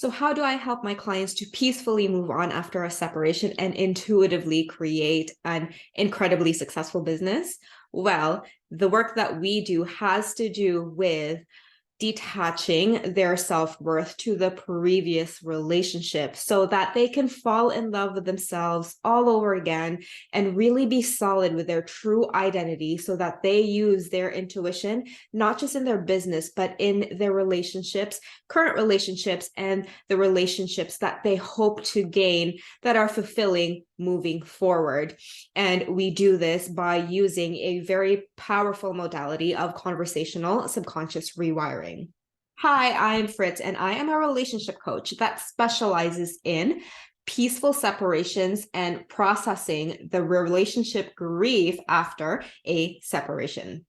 So how do I help my clients to peacefully move on after a separation and intuitively create an incredibly successful business? Well, the work that we do has to do with detaching their self-worth to the previous relationship so that they can fall in love with themselves all over again and really be solid with their true identity so that they use their intuition, not just in their business, but in their relationships, current relationships, and the relationships that they hope to gain that are fulfilling moving forward. And we do this by using a very powerful modality of conversational subconscious rewiring. Hi, I'm Fritz, and I am a relationship coach that specializes in peaceful separations and processing the relationship grief after a separation.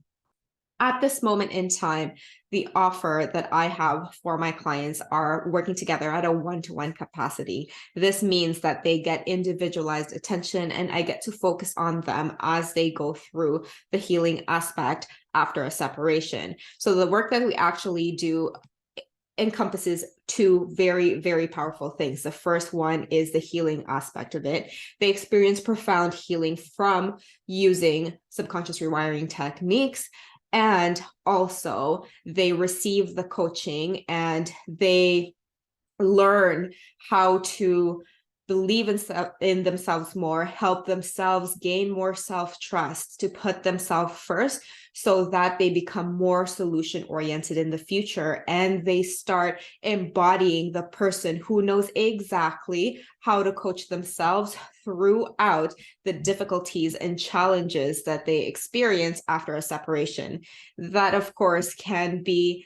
At this moment in time, the offer that I have for my clients are working together at a one-to-one capacity. This means that they get individualized attention and I get to focus on them as they go through the healing aspect after a separation. So the work that we actually do encompasses two very, very powerful things. The first one is the healing aspect of it. They experience profound healing from using subconscious rewiring techniques. And also they receive the coaching and they learn how to believe in themselves more, help themselves gain more self-trust, to put themselves first so that they become more solution-oriented in the future and they start embodying the person who knows exactly how to coach themselves throughout the difficulties and challenges that they experience after a separation. That, of course, can be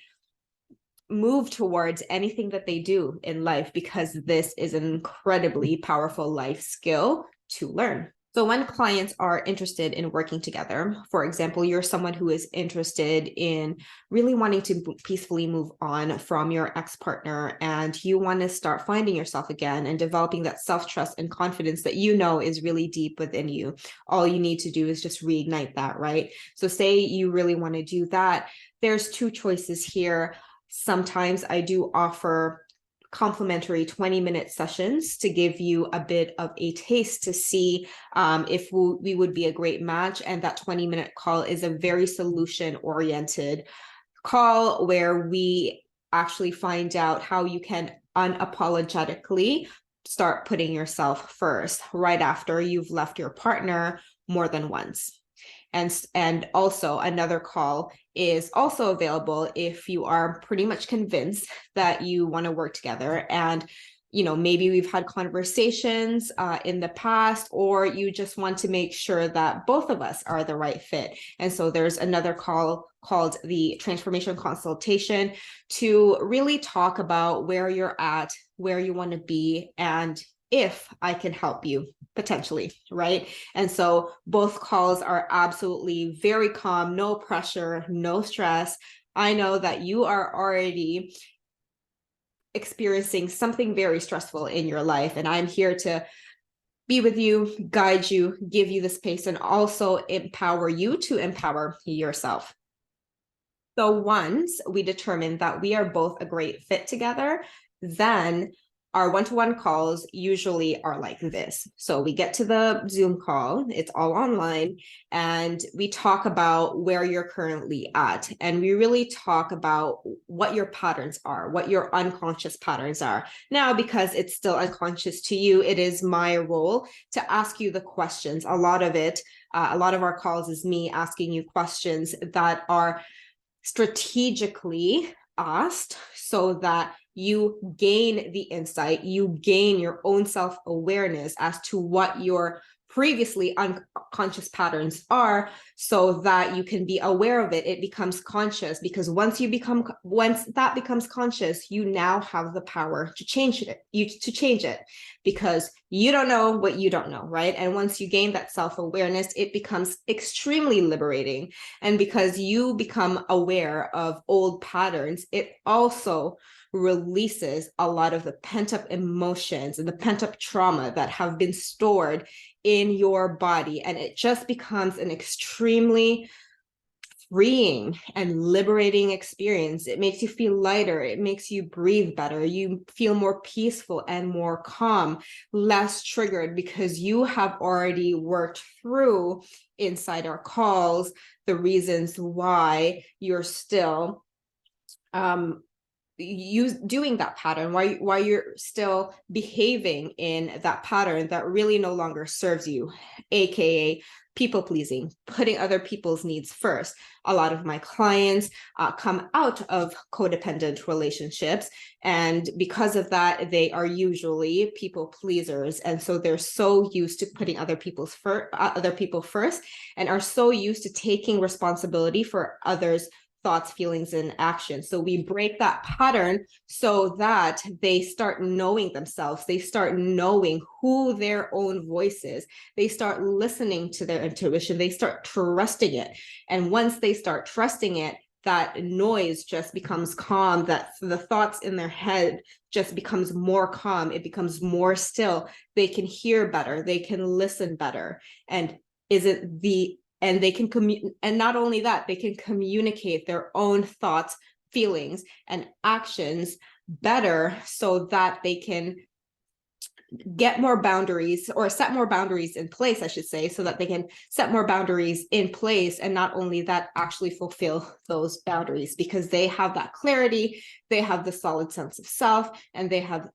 move towards anything that they do in life because this is an incredibly powerful life skill to learn. So when clients are interested in working together, for example, you're someone who is interested in really wanting to peacefully move on from your ex-partner and you want to start finding yourself again and developing that self-trust and confidence that you know is really deep within you. All you need to do is just reignite that, right? So say you really want to do that. There's two choices here. Sometimes I do offer complimentary 20-minute sessions to give you a bit of a taste to see if we would be a great match. And that 20-minute call is a very solution-oriented call where we actually find out how you can unapologetically start putting yourself first right after you've left your partner more than once. And also another call is also available if you are pretty much convinced that you want to work together and maybe we've had conversations in the past, or you just want to make sure that both of us are the right fit. And so there's another call called the transformation consultation to really talk about where you're at, where you want to be, and if I can help you potentially, right? And so both calls are absolutely very calm, no pressure, no stress. I know that you are already experiencing something very stressful in your life, and I'm here to be with you, guide you, give you the space, and also empower you to empower yourself. So once we determine that we are both a great fit together, then our one-to-one calls usually are like this. So we get to the Zoom call, it's all online, and we talk about where you're currently at. And we really talk about what your patterns are, what your unconscious patterns are. Now, because it's still unconscious to you, it is my role to ask you the questions. A lot of our calls is me asking you questions that are strategically asked so that you gain the insight, you gain your own self-awareness as to what your previously unconscious patterns are, so that you can be aware of it. It becomes conscious, because once that becomes conscious, you now have the power to change it, because you don't know what you don't know, right? And once you gain that self-awareness, it becomes extremely liberating. And because you become aware of old patterns, it also releases a lot of the pent-up emotions and the pent-up trauma that have been stored in your body. And it just becomes an extremely freeing and liberating experience. It makes you feel lighter. It makes you breathe better. You feel more peaceful and more calm, less triggered, because you have already worked through inside our calls the reasons why you're still doing that pattern, why you're still behaving in that pattern that really no longer serves you, aka people pleasing, putting other people's needs first. A lot of my clients come out of codependent relationships, and because of that, they are usually people pleasers, and so they're so used to putting other people first, and are so used to taking responsibility for others' thoughts, feelings, and actions. So we break that pattern so that they start knowing themselves. They start knowing who their own voice is. They start listening to their intuition. They start trusting it. And once they start trusting it, that noise just becomes calm, that the thoughts in their head just becomes more calm. It becomes more still. They can hear better. They can listen better. And they can and not only that, they can communicate their own thoughts, feelings, and actions better, so that they can get more boundaries, or set more boundaries in place, I should say, so that they can set more boundaries in place, and not only that, actually fulfill those boundaries, because they have that clarity, they have the solid sense of self, and they have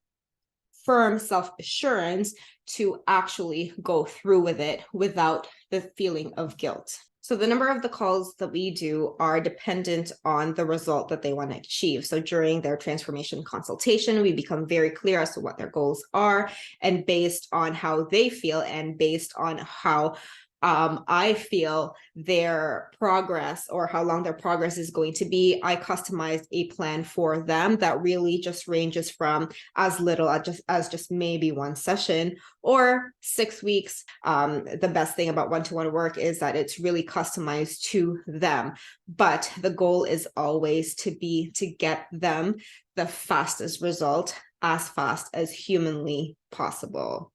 firm self-assurance to actually go through with it without the feeling of guilt. So the number of the calls that we do are dependent on the result that they want to achieve. So during their transformation consultation, we become very clear as to what their goals are, and based on how they feel, and based on how I feel their progress, or how long their progress is going to be, I customized a plan for them that really just ranges from as little as just maybe one session or 6 weeks. The best thing about one-to-one work is that it's really customized to them, but the goal is always to get them the fastest result, as fast as humanly possible.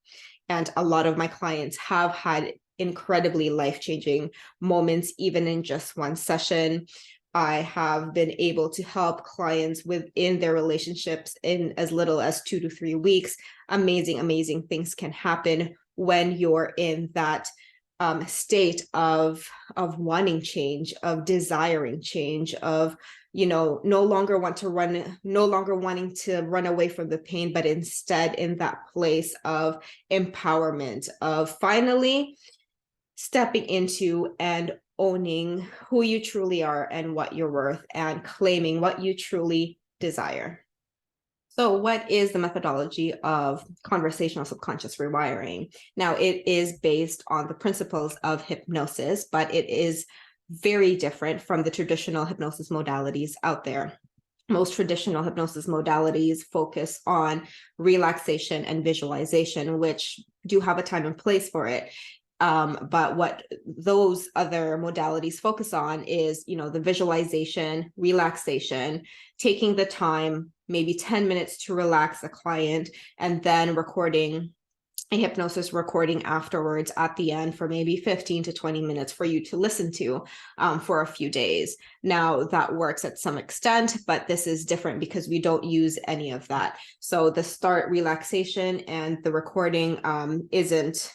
And a lot of my clients have had incredibly life-changing moments, even in just one session. I have been able to help clients within their relationships in as little as 2 to 3 weeks. Amazing things can happen when you're in that state of wanting change, of desiring change, of no longer wanting to run away from the pain, but instead in that place of empowerment, of finally stepping into and owning who you truly are and what you're worth, and claiming what you truly desire. So what is the methodology of conversational subconscious rewiring? Now, it is based on the principles of hypnosis, but it is very different from the traditional hypnosis modalities out there. Most traditional hypnosis modalities focus on relaxation and visualization, which do have a time and place for it. But what those other modalities focus on is, the visualization, relaxation, taking the time, maybe 10 minutes to relax the client, and then recording a hypnosis recording afterwards at the end for maybe 15 to 20 minutes for you to listen to for a few days. Now, that works at some extent, but this is different because we don't use any of that. So the start relaxation and the recording isn't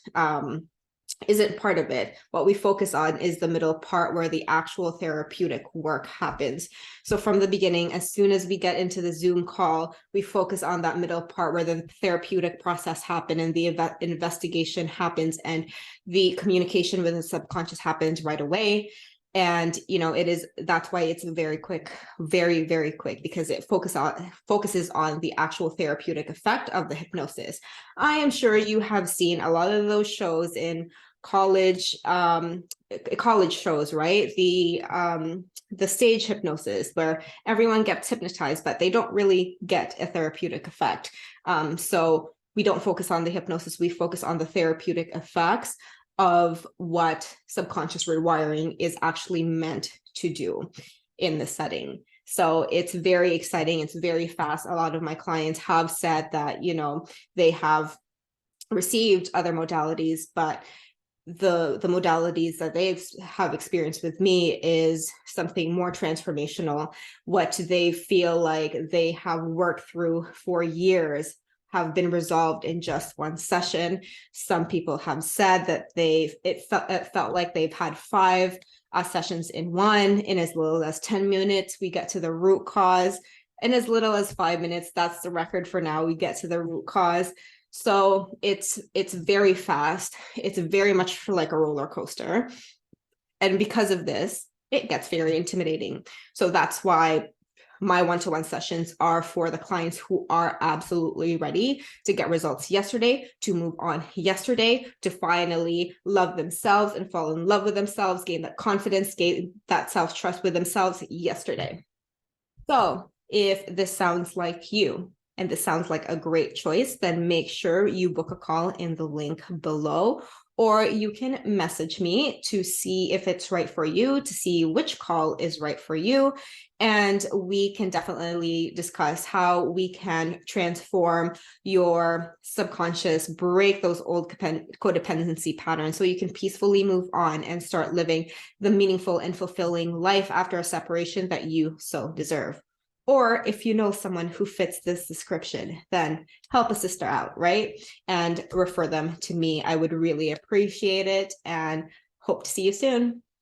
part of it. What we focus on is the middle part, where the actual therapeutic work happens. So from the beginning, as soon as we get into the Zoom call, we focus on that middle part where the therapeutic process happens, and the investigation happens, and the communication with the subconscious happens right away. And that's why it's very quick, very quick, because it focuses on the actual therapeutic effect of the hypnosis. I am sure you have seen a lot of those shows in college shows, right? The stage hypnosis, where everyone gets hypnotized, but they don't really get a therapeutic effect. So we don't focus on the hypnosis, we focus on the therapeutic effects of what subconscious rewiring is actually meant to do in the setting. So it's very exciting. It's very fast. A lot of my clients have said that, they have received other modalities, but the modalities that they have experienced with me is something more transformational. What they feel like they have worked through for years have been resolved in just one session. Some people have said that it felt like they've had 5 sessions in one. In as little as 10 minutes, we get to the root cause. In as little as 5 minutes, that's the record for now. We get to the root cause. So it's very fast. It's very much like a roller coaster. And because of this, it gets very intimidating. So that's why my one-to-one sessions are for the clients who are absolutely ready to get results yesterday, to move on yesterday, to finally love themselves and fall in love with themselves, gain that confidence, gain that self-trust with themselves yesterday. So if this sounds like you, and this sounds like a great choice, then make sure you book a call in the link below, or you can message me to see if it's right for you, to see which call is right for you. And we can definitely discuss how we can transform your subconscious, break those old codependency patterns so you can peacefully move on and start living the meaningful and fulfilling life after a separation that you so deserve. Or if you know someone who fits this description, then help a sister out, right? And refer them to me. I would really appreciate it and hope to see you soon.